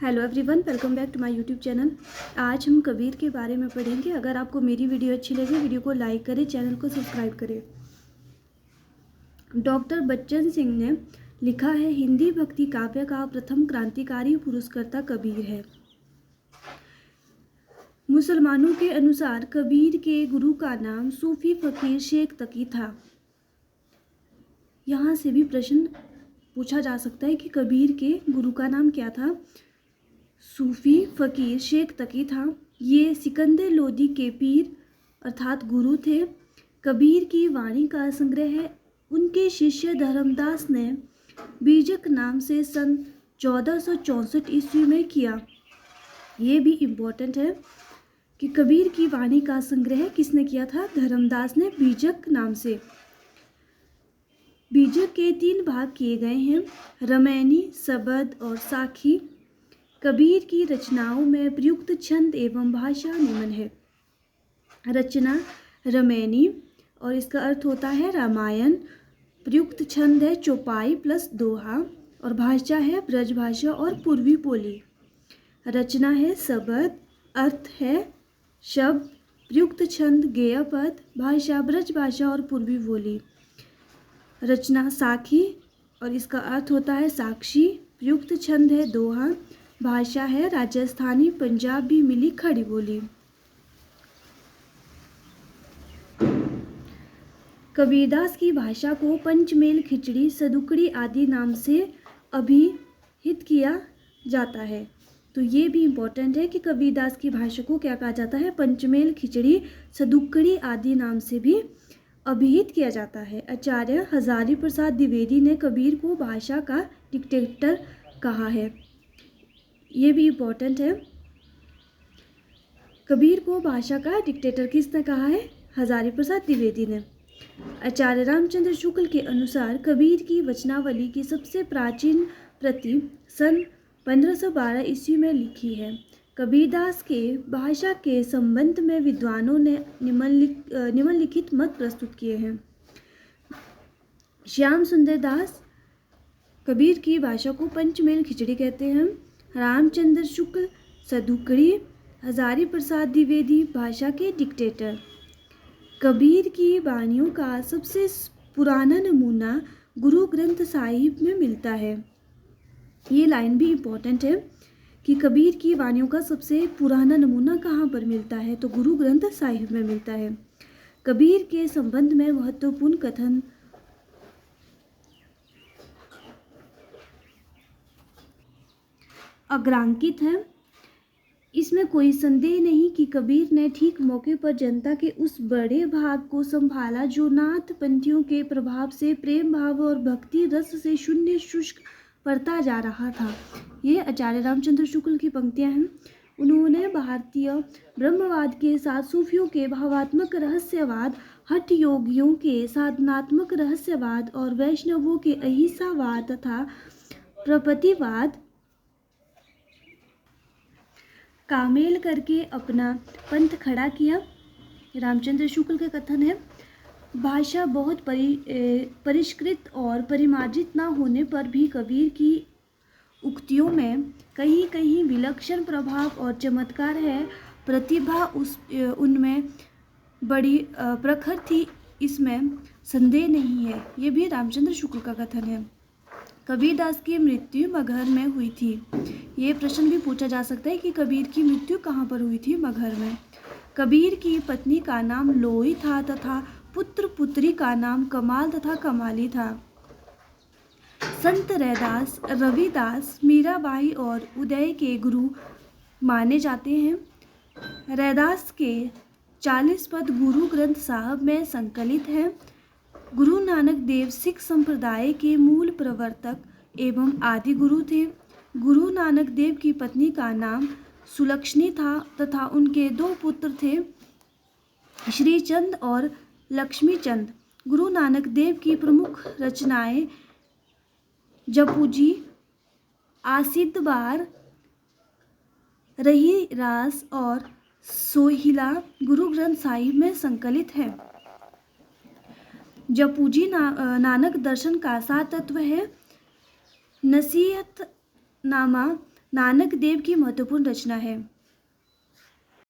Hello everyone, welcome back to my YouTube channel. आज हम कबीर के बारे में पढ़ेंगे। अगर आपको मेरी वीडियो अच्छी लगे, वीडियो को लाइक करें, चैनल को सब्सक्राइब करें। डॉक्टर बच्चन सिंह ने लिखा है, हिंदी भक्ति काव्य का प्रथम क्रांतिकारी पुरस्कर्ता कबीर है। मुसलमानों के अनुसार कबीर के गुरु का नाम सूफी फकीर शेख तकी था। यहाँ से भी प्रश्न पूछा जा सकता है कि कबीर के गुरु का नाम क्या था। सूफी फकीर शेख तकी था। ये सिकंदर लोदी के पीर अर्थात गुरु थे। कबीर की वाणी का संग्रह उनके शिष्य धर्मदास ने बीजक नाम से सन 1464 ईस्वी में किया। ये भी इम्पोर्टेंट है कि कबीर की वाणी का संग्रह किसने किया था? धर्मदास ने बीजक नाम से। बीजक के 3 भाग किए गए हैं, रमैनी, सबद और साखी। कबीर की रचनाओं में प्रयुक्त छंद एवं भाषा निम्न है। रचना रमैनी और इसका अर्थ होता है रामायण। प्रयुक्त छंद है चौपाई प्लस दोहा और भाषा है ब्रज भाषा और पूर्वी बोली। रचना है सबद, अर्थ है शब्द, प्रयुक्त छंद गेय पद, भाषा ब्रज भाषा और पूर्वी बोली। रचना साखी और इसका अर्थ होता है साक्षी, प्रयुक्त छंद है दोहा, भाषा है राजस्थानी पंजाबी मिली खड़ी बोली। कबीरदास की भाषा को पंचमेल, खिचड़ी, सदुकड़ी आदि नाम से अभिहित किया जाता है। तो ये भी इम्पोर्टेंट है कि कबीरदास की भाषा को क्या कहा जाता है? पंचमेल, खिचड़ी, सदुकड़ी आदि नाम से भी अभिहित किया जाता है। आचार्य हजारी प्रसाद द्विवेदी ने कबीर को भाषा का डिक्टेटर कहा है। ये भी इम्पोर्टेंट है। कबीर को भाषा का डिक्टेटर किसने कहा है? हजारी प्रसाद द्विवेदी ने। आचार्य रामचंद्र शुक्ल के अनुसार कबीर की वचनावली की सबसे प्राचीन प्रति सन 1512 ईस्वी में लिखी है। कबीरदास के भाषा के संबंध में विद्वानों ने निम्नलिखित मत प्रस्तुत किए हैं। श्याम सुंदर दास कबीर की भाषा को पंचमेल खिचड़ी कहते हैं। रामचंद्र शुक्ल सदुकड़ी, हजारी प्रसाद द्विवेदी भाषा के डिक्टेटर। कबीर की वाणियों का सबसे पुराना नमूना गुरु ग्रंथ साहिब में मिलता है। ये लाइन भी इम्पोर्टेंट है कि कबीर की वाणियों का सबसे पुराना नमूना कहाँ पर मिलता है? तो गुरु ग्रंथ साहिब में मिलता है। कबीर के संबंध में महत्वपूर्ण कथन अग्रांकित है। इसमें कोई संदेह नहीं कि कबीर ने ठीक मौके पर जनता के उस बड़े भाग को संभाला जो नाथ पंथियों के प्रभाव से प्रेम भाव और भक्ति रस से शून्य शुष्क पड़ता जा रहा था। ये आचार्य रामचंद्र शुक्ल की पंक्तियां हैं। उन्होंने भारतीय ब्रह्मवाद के साथ सूफियों के भावात्मक रहस्यवाद, हठ योगियों के साधनात्मक रहस्यवाद और वैष्णवों के अहिंसावाद तथा प्रपतिवाद का मेल करके अपना पंथ खड़ा किया। रामचंद्र शुक्ल का कथन है, भाषा बहुत परिष्कृत और परिमार्जित न होने पर भी कबीर की उक्तियों में कहीं कहीं विलक्षण प्रभाव और चमत्कार है। प्रतिभा उनमें बड़ी प्रखर थी, इसमें संदेह नहीं है। ये भी रामचंद्र शुक्ल का कथन है। कबीरदास की मृत्यु मगहर में हुई थी। ये प्रश्न भी पूछा जा सकता है कि कबीर की मृत्यु कहाँ पर हुई थी? मगहर में। कबीर की पत्नी का नाम लोई था तथा पुत्र पुत्री का नाम कमाल तथा कमाली था। संत रैदास, रविदास, मीराबाई और उदय के गुरु माने जाते हैं। रैदास के 40 पद गुरु ग्रंथ साहब में संकलित हैं। गुरु नानक देव सिख संप्रदाय के मूल प्रवर्तक एवं आदि गुरु थे। गुरु नानक देव की पत्नी का नाम सुलक्षणी था तथा उनके 2 पुत्र थे, श्रीचंद और लक्ष्मीचंद। गुरु नानक देव की प्रमुख रचनाएं जपूजी, आसिदबार, रही रास और सोहिला गुरु ग्रंथ साहिब में संकलित है। जपूजी नानक दर्शन का सार तत्व है। नसीहतनामा नानक देव की महत्वपूर्ण रचना है।